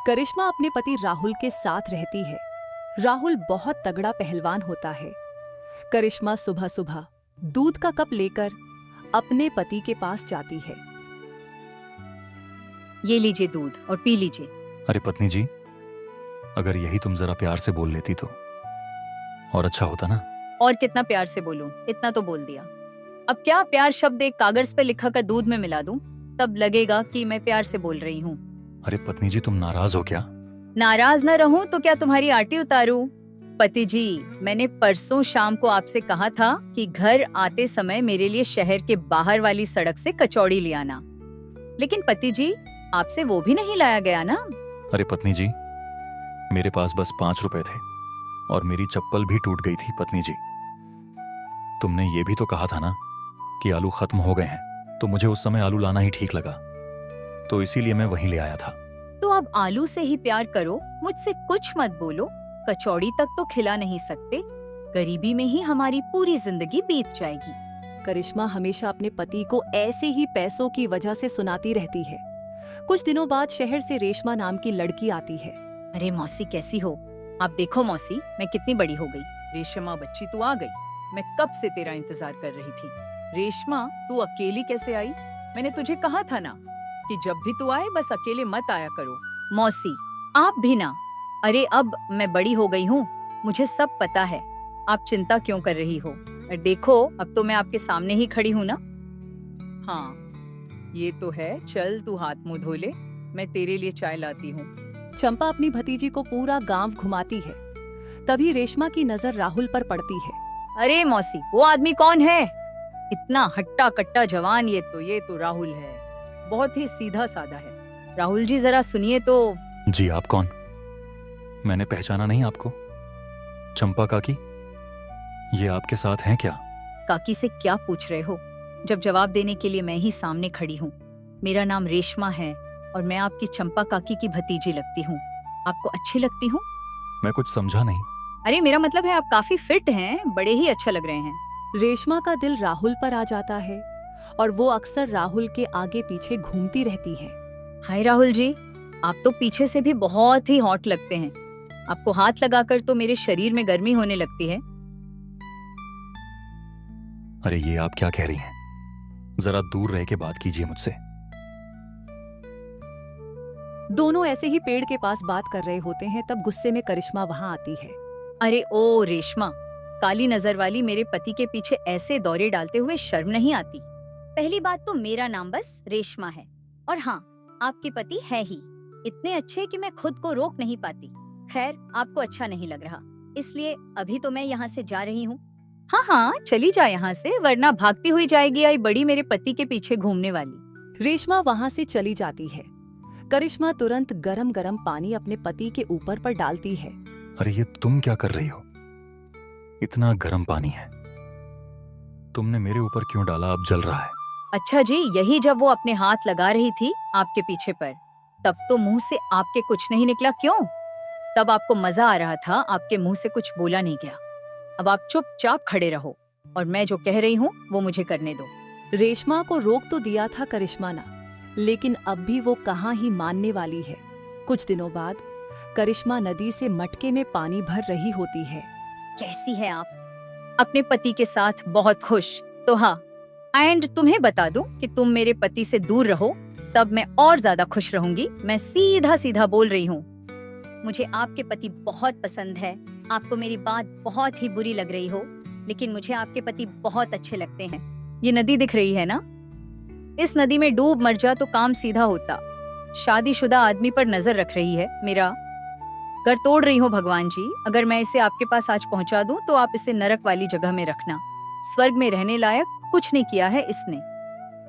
करिश्मा अपने पति राहुल के साथ रहती है। राहुल बहुत तगड़ा पहलवान होता है। करिश्मा सुबह सुबह दूध का कप लेकर अपने पति के पास जाती है। ये लीजिए दूध और पी लीजिए। अरे पत्नी जी, अगर यही तुम जरा प्यार से बोल लेती तो और अच्छा होता ना। और कितना प्यार से बोलूं, इतना तो बोल दिया। अब क्या प्यार शब्द एक कागज पे लिखा कर दूध में मिला दूं, तब लगेगा कि मैं प्यार से बोल रही हूँ। अरे पत्नी जी, तुम नाराज हो क्या? नाराज न रहूं तो क्या तुम्हारी आटी उतारूं? पति जी, मैंने परसों शाम को आपसे कहा था कि घर आते समय मेरे लिए शहर के बाहर वाली सड़क से कचौड़ी ले आना, लेकिन पति जी आपसे वो भी नहीं लाया गया ना। अरे पत्नी जी, मेरे पास बस 5 रुपए थे और मेरी चप्पल भी टूट गई थी। पत्नी जी, तुमने ये भी तो कहा था ना कि आलू खत्म हो गए हैं, तो मुझे उस समय आलू लाना ही ठीक लगा, तो इसीलिए मैं वहीं ले आया था। तो अब आलू से ही प्यार करो, मुझसे कुछ मत बोलो। कचौड़ी तक तो खिला नहीं सकते, गरीबी में ही हमारी पूरी जिंदगी बीत जाएगी। करिश्मा हमेशा अपने पति को ऐसे ही पैसों की वजह से सुनाती रहती है। कुछ दिनों बाद शहर से रेशमा नाम की लड़की आती है। अरे मौसी कैसी हो? आप देखो मौसी, मैं कितनी बड़ी हो गई। रेशमा बच्ची तू आ गई, मैं कब से तेरा इंतजार कर रही थी। रेशमा तू अकेली कैसे आई? मैंने तुझे कहा था ना कि जब भी तू आए बस अकेले मत आया करो। मौसी आप भी ना। अरे अब मैं बड़ी हो गई हूँ, मुझे सब पता है, आप चिंता क्यों कर रही हो? देखो अब तो मैं आपके सामने ही खड़ी हूँ ना। हाँ ये तो है, चल तू हाथ मुंह धो ले, मैं तेरे लिए चाय लाती हूँ। चंपा अपनी भतीजी को पूरा गांव घुमाती है। तभी रेशमा की नजर राहुल पर पड़ती है। अरे मौसी वो आदमी कौन है? इतना हट्टा कट्टा जवान, ये तो राहुल है, बहुत ही सीधा साधा है। राहुल जी जरा सुनिए तो। जी आप कौन? मैंने पहचाना नहीं आपको। चंपा काकी, ये आपके साथ हैं क्या? काकी से क्या पूछ रहे हो, जब जवाब देने के लिए मैं ही सामने खड़ी हूँ। मेरा नाम रेशमा है और मैं आपकी चंपा काकी की भतीजी लगती हूँ। आपको अच्छी लगती हूँ? मैं कुछ समझा नहीं। अरे मेरा मतलब है आप काफी फिट हैं, बड़े ही अच्छा लग रहे हैं। रेशमा का दिल राहुल पर आ जाता है और वो अक्सर राहुल के आगे पीछे घूमती रहती है। हाय राहुल जी, आप तो पीछे से भी बहुत ही हॉट लगते हैं। आपको हाथ लगाकर तो मेरे शरीर में गर्मी होने लगती है। अरे ये आप क्या कह रही हैं? जरा दूर रह के बात कीजिए मुझसे। दोनों ऐसे ही पेड़ के पास बात कर रहे होते हैं, तब गुस्से में करिश्मा वहां आती है। अरे ओ रेशमा, काली नजर वाली, मेरे पति के पीछे ऐसे दौरे डालते हुए शर्म नहीं आती? पहली बात तो मेरा नाम बस रेशमा है, और हाँ आपके पति है ही इतने अच्छे कि मैं खुद को रोक नहीं पाती। खैर आपको अच्छा नहीं लग रहा, इसलिए अभी तो मैं यहाँ से जा रही हूँ। हाँ हाँ चली जा यहाँ से, वरना भागती हुई जाएगी आई बड़ी मेरे पति के पीछे घूमने वाली। रेशमा वहां से चली जाती है। करिश्मा तुरंत गरम गरम पानी अपने पति के ऊपर पर डालती है। अरे ये तुम क्या कर रही हो? इतना गर्म पानी है, तुमने मेरे ऊपर क्यों डाला? अब जल रहा है। अच्छा जी, यही जब वो अपने हाथ लगा रही थी आपके पीछे पर, तब तो मुंह से आपके कुछ नहीं निकला क्यों? तब आपको मजा आ रहा था, आपके मुंह से कुछ बोला नहीं गया। अब आप चुपचाप खड़े रहो और मैं जो कह रही हूँ वो मुझे करने दो। रेशमा को रोक तो दिया था करिश्मा ना, लेकिन अब भी वो कहाँ ही मानने वाली है। कुछ दिनों बाद करिश्मा नदी से मटके में पानी भर रही होती है। कैसी है आप? अपने पति के साथ बहुत खुश? तो हाँ, एंड तुम्हें बता दूं कि तुम मेरे पति से दूर रहो, तब मैं और ज्यादा खुश रहूंगी। मैं सीधा सीधा बोल रही हूँ। मुझे आपके पति बहुत पसंद है। आपको मेरी बात बहुत ही बुरी लग रही हो, लेकिन मुझे आपके पति बहुत अच्छे लगते हैं। ये नदी दिख रही है ना, इस नदी में डूब मर जा तो काम सीधा होता। शादीशुदा आदमी पर नजर रख रही है, मेरा घर तोड़ रही हो भगवान जी। अगर मैं इसे आपके पास आज पहुंचा दूं तो आप इसे नरक वाली जगह में रखना। स्वर्ग में रहने लायक कुछ नहीं किया है इसने।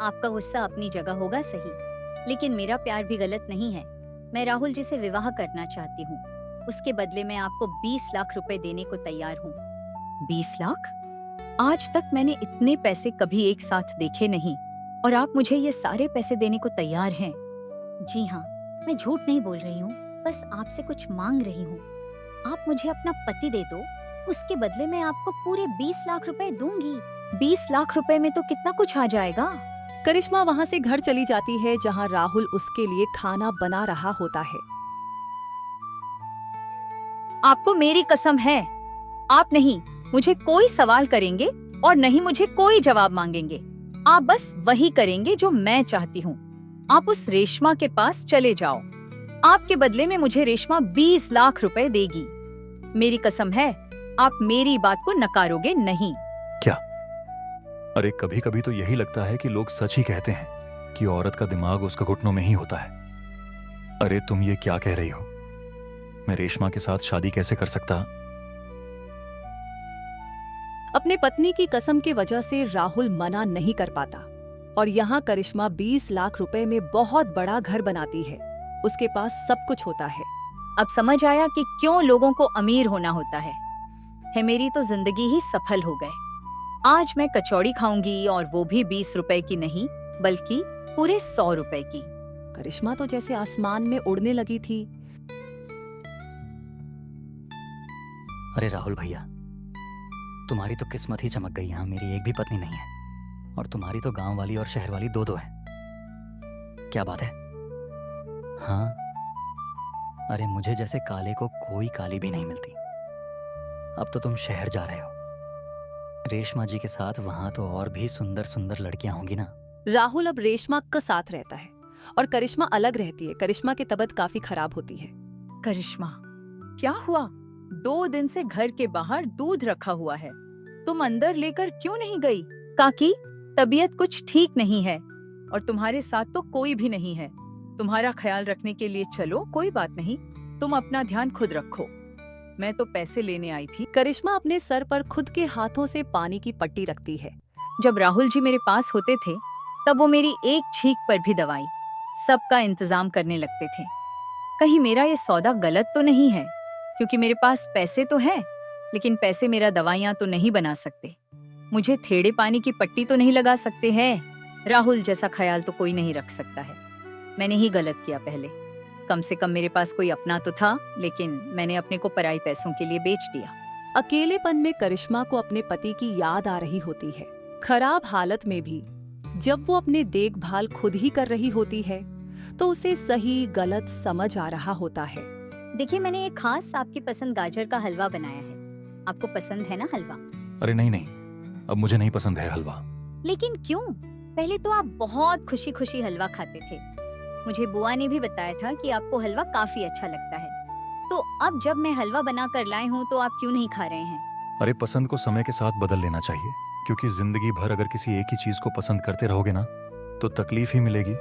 आपका गुस्सा अपनी जगह होगा सही, लेकिन मेरा प्यार भी गलत नहीं है। मैं राहुल जी से विवाह करना चाहती हूँ। उसके बदले मैं आपको 20 लाख रुपए देने को तैयार हूँ। 20 लाख? आज तक मैंने इतने पैसे कभी एक साथ देखे नहीं, और आप मुझे ये सारे पैसे देने को तैयार हैं? जी हाँ, मैं झूठ नहीं बोल रही हूँ, बस आपसे कुछ मांग रही हूँ। आप मुझे अपना पति दे दो, उसके बदले मैं आपको पूरे 20 लाख रुपए दूंगी। 20 लाख रुपए में तो कितना कुछ आ जाएगा। करिश्मा वहां से घर चली जाती है, जहां राहुल उसके लिए खाना बना रहा होता है। आपको मेरी कसम है, आप नहीं मुझे कोई सवाल करेंगे और नहीं मुझे कोई जवाब मांगेंगे। आप बस वही करेंगे जो मैं चाहती हूँ। आप उस रेशमा के पास चले जाओ। आपके बदले में मुझे रेशमा 20 लाख रुपए देगी। मेरी कसम है, आप मेरी बात को नकारोगे नहीं। क्या? अरे कभी कभी तो यही लगता है कि लोग सच ही कहते हैं कि औरत का दिमाग उसका घुटनों में ही होता है। अरे तुम ये क्या कह रही हो? मैं रेशमा के साथ शादी कैसे कर सकता? अपने पत्नी की कसम की वजह से राहुल मना नहीं कर पाता और यहाँ करिश्मा 20 लाख रुपए में बहुत बड़ा घर बनाती है। उसके पास सब कुछ होता है। अब समझ आया कि क्यों लोगों को अमीर होना होता है। मेरी तो जिंदगी ही सफल हो गए। आज मैं कचौड़ी खाऊंगी और वो भी 20 रुपए की नहीं बल्कि पूरे 100 रुपए की। करिश्मा तो जैसे आसमान में उड़ने लगी थी। अरे राहुल भैया, तुम्हारी तो किस्मत ही चमक गई। यहाँ मेरी एक भी पत्नी नहीं है और तुम्हारी तो गांव वाली और शहर वाली दो है। क्या बात है? हाँ, अरे मुझे जैसे काले को कोई काली भी नहीं मिलती। अब तो तुम शहर जा रहे हो। रेशमा जी के साथ वहां तो और भी सुंदर सुंदर लड़कियां होंगी ना। राहुल अब रेशमा के साथ रहता है और करिश्मा अलग रहती है। करिश्मा की तबीयत काफी खराब होती है। करिश्मा, क्या हुआ? 2 दिन से घर के बाहर दूध रखा हुआ है, तुम अंदर लेकर क्यों नहीं गई? काकी, तबीयत कुछ ठीक नहीं है और तुम्हारे साथ तो कोई भी नहीं है। तुम्हारा ख्याल रखने के लिए चलो, कोई बात नहीं, तुम अपना ध्यान खुद रखो। मैं तो पैसे लेने आई थी। करिश्मा अपने सर पर खुद के हाथों से पानी की पट्टी रखती है। जब राहुल जी मेरे पास होते थे तब वो मेरी एक छींक पर भी दवाई सबका इंतजाम करने लगते थे। कहीं मेरा ये सौदा गलत तो नहीं है, क्योंकि मेरे पास पैसे तो हैं, लेकिन पैसे मेरा दवाइयाँ तो नहीं बना सकते। मुझे थेड़े पानी की पट्टी तो नहीं लगा सकते हैं। राहुल जैसा ख्याल तो कोई नहीं रख सकता है। मैंने ही गलत किया पहले। कम से कम मेरे पास कोई अपना तो था, लेकिन मैंने अपने को पराई पैसों के लिए बेच दिया। अकेलेपन में करिश्मा को अपने पति की याद आ रही होती है। खराब हालत में भी जब वो अपने देखभाल खुद ही कर रही होती है तो उसे सही गलत समझ आ रहा होता है। देखिए, मैंने एक खास आपकी पसंद गाजर का हलवा बनाया है। आपको पसंद है ना हलवा? अरे नहीं नहीं, अब मुझे नहीं पसंद है हलवा। लेकिन क्यों? पहले तो आप बहुत खुशी खुशी हलवा खाते थे। मुझे बुआ ने भी बताया था कि आपको हलवा काफी अच्छा लगता है। तो अब जब मैं हलवा बना कर लाई हूँ तो आप क्यों नहीं खा रहे हैं? अरे पसंद को समय के साथ बदल लेना चाहिए, क्योंकि जिंदगी भर अगर किसी एक ही चीज को पसंद करते रहोगे ना तो तकलीफ ही मिलेगी।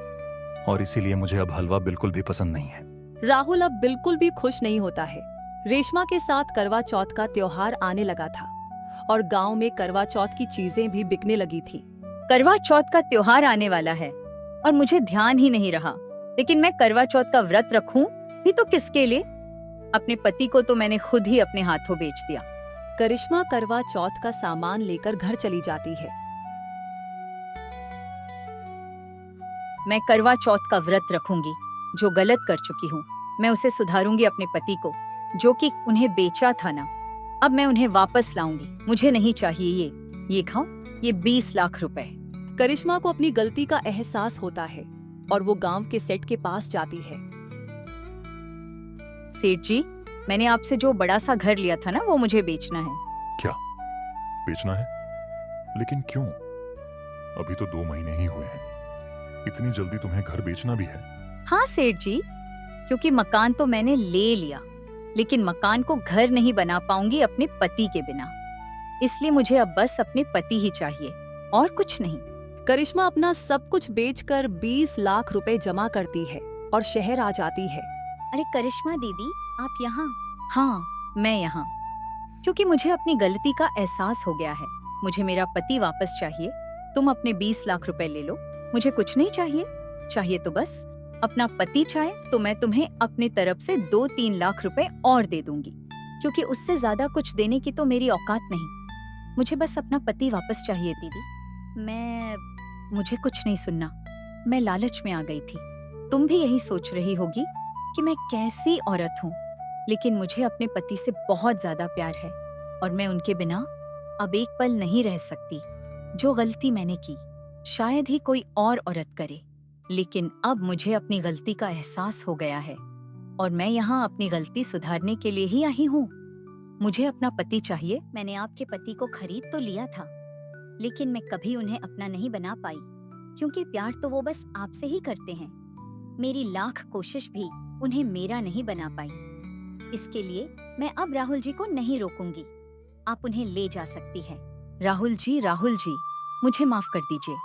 और इसीलिए मुझे अब हलवा बिल्कुल भी पसंद नहीं है। राहुल अब बिल्कुल भी खुश नहीं होता है। रेशमा के साथ करवा चौथ का त्योहार आने लगा था और गांव में करवा चौथ की चीजें भी बिकने लगी थी। करवा चौथ का त्योहार आने वाला है और मुझे ध्यान ही नहीं रहा। लेकिन मैं करवा चौथ का व्रत रखूं भी तो किसके लिए? अपने पति को तो मैंने खुद ही अपने हाथों बेच दिया। करिश्मा करवा चौथ का सामान लेकर घर चली जाती है। मैं करवा चौथ का व्रत रखूंगी। जो गलत कर चुकी हूँ मैं उसे सुधारूंगी। अपने पति को जो कि उन्हें बेचा था ना, अब मैं उन्हें वापस लाऊंगी। मुझे नहीं चाहिए ये खाओ, ये 20 लाख रुपए। करिश्मा को अपनी गलती का एहसास होता है और वो गांव के सेठ के पास जाती है। सेठ जी, मैंने आपसे जो बड़ा सा घर लिया था ना, वो मुझे बेचना है। क्या बेचना है? लेकिन क्यों? अभी तो 2 महीने ही हुए हैं। इतनी जल्दी तुम्हें घर बेचना भी है? हाँ सेठ जी, क्योंकि मकान तो मैंने ले लिया, लेकिन मकान को घर नहीं बना पाऊंगी अपने पति के बिना। इसलिए मुझे अब बस अपने पति ही चाहिए और कुछ नहीं। करिश्मा अपना सब कुछ बेचकर 20 लाख रुपए जमा करती है और शहर आ जाती है। अरे करिश्मा दीदी, आप यहाँ? हाँ, मैं यहाँ, क्योंकि मुझे अपनी गलती का एहसास हो गया है। मुझे मेरा पति वापस चाहिए। तुम अपने 20 लाख रुपए ले लो, मुझे कुछ नहीं चाहिए। चाहिए तो बस अपना पति चाहे तो मैं तुम्हें अपनी तरफ से 2-3 लाख रुपए और दे दूंगी, क्योंकि उससे ज्यादा कुछ देने की तो मेरी औकात नहीं। मुझे बस अपना पति वापस चाहिए दीदी। मुझे कुछ नहीं सुनना। मैं लालच में आ गई थी। तुम भी यही सोच रही होगी कि मैं कैसी औरत हूँ, लेकिन मुझे अपने पति से बहुत ज्यादा प्यार है और मैं उनके बिना अब एक पल नहीं रह सकती। जो गलती मैंने की शायद ही कोई और औरत करे, लेकिन अब मुझे अपनी गलती का एहसास हो गया है और मैं यहाँ अपनी गलती सुधारने के लिए ही आई हूँ। मुझे अपना पति चाहिए। मैंने आपके पति को खरीद तो लिया था, लेकिन मैं कभी उन्हें अपना नहीं बना पाई, क्योंकि प्यार तो वो बस आपसे ही करते हैं। मेरी लाख कोशिश भी उन्हें मेरा नहीं बना पाई। इसके लिए मैं अब राहुल जी को नहीं रोकूंगी। आप उन्हें ले जा सकती है। राहुल जी, मुझे माफ कर दीजिए।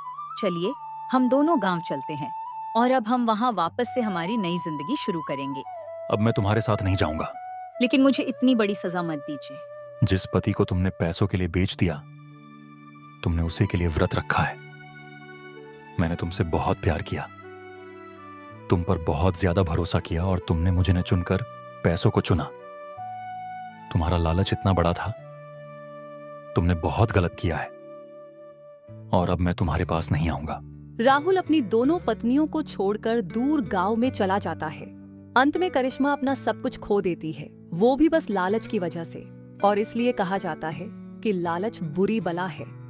चलिए हम दोनों गांव चलते हैं और अब हम वहां वापस से हमारी नई जिंदगी शुरू करेंगे। अब मैं तुम्हारे साथ नहीं जाऊंगा। लेकिन मुझे इतनी बड़ी सजा मत दीजिए। जिस पति को तुमने पैसों के लिए बेच दिया, तुमने उसी के लिए व्रत रखा है। मैंने तुमसे बहुत प्यार किया, तुम पर बहुत ज्यादा भरोसा किया और तुमने मुझे न चुनकर पैसों को चुना। तुम्हारा लालच इतना बड़ा था, तुमने बहुत गलत किया है और अब मैं तुम्हारे पास नहीं आऊंगा। राहुल अपनी दोनों पत्नियों को छोड़कर दूर गांव में चला जाता है। अंत में करिश्मा अपना सब कुछ खो देती है, वो भी बस लालच की वजह से। और इसलिए कहा जाता है कि लालच बुरी बला है।